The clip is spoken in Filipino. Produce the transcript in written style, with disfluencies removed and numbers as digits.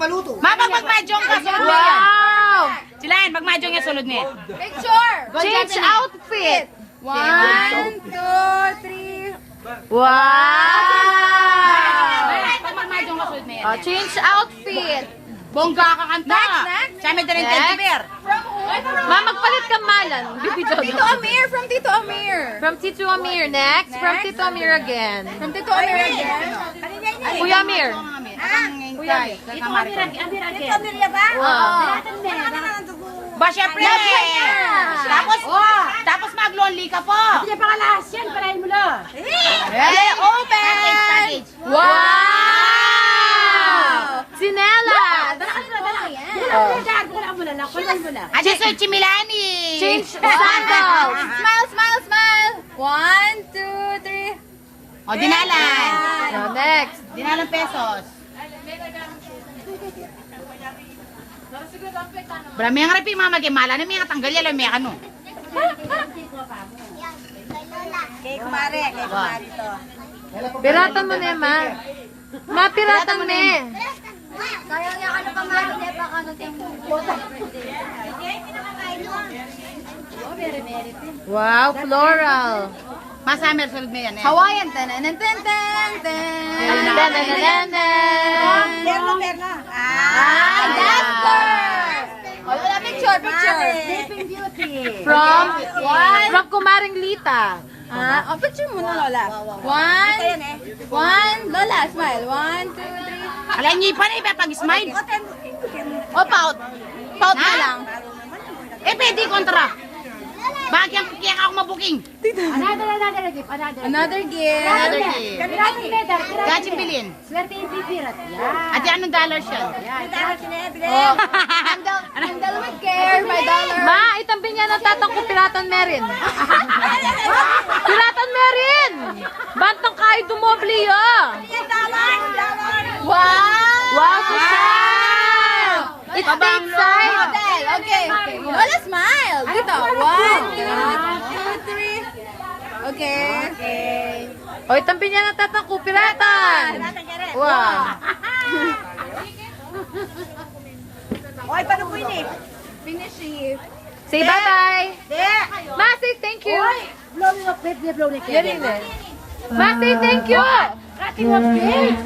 maluto. Mama, magmadyong ka, sulod mo yan. Wow! Silayan, magmadyong yan, sulod mo yan. Picture! Change outfit! 1, 2, 3. Wow! Pag magmadyong ka, sulod mo yan. Oh, change outfit! Bongga ka kanta. Next. Siya may daling teddy bear. Ma, magpalit ka malan. Bibidyo Tito Amir, from Tito Amir. From Tito Amir. Next, from Tito Amir again. From Tito Amir again. Kuya Amir. Kuya Amir. Tito Amir again. Tito Amir ba? Ba, syempre. Tapos mag-lonely ka po. Hindi pa kalas yan, parahin mo lang. Open. Wow! Sinela! Wala mo lang, parahin mo lang. Ate Soy Chimilani. Change sandals! Smile, smile, smile. 1, 2, 3. O, dinalan. Oh, next. Dinalan pesos. Bra, may nga rin mama gemala na may nga tanggal yan, may ano. Kay kumare to. Piratan mo na, ma. Ma, piratan mo. Kaya yung ano pa mga niya pa ano yung Wow, floral. Masamer, sulod mo yan. Hawaiian. Ten, ten, ten, ten, ten. Perla, perla. Ah, Jasper! Oh, wala picture, picture. Sleeping Beauty. From Kumaring Lita. Ah, oh, picture muna, Lola. 1, Lola, smile. 1, 2, 3. Alam niyo pa na iba pag-smile. O, pout. Pout na Ha? lang. Eh, pwede kontra. Bakit kaya ako mabuking? Another gift, Another gift. Another gift. Kirating leather, Gaching bilin. Swerte yung pipirat. Yan. At anong dollar siya? Oh, handle with care, my dollar. Ma, itambi niya ng tatang ko piratan merin. Piratan merin! Bantang kayo dumobli, ah! Wow! Wow, Susan! It's big size! Model. Okay. Lola, smile. Dito. 1, 2, 3. Okay. O, itambi niya ng tatang ko piratan! Wow! Oy, paano po yun eh? Finish it. Say bye-bye! Ma, say thank you! Blow me up, blow me up. Yan yun eh. Ma, say thank you! Rating of cake.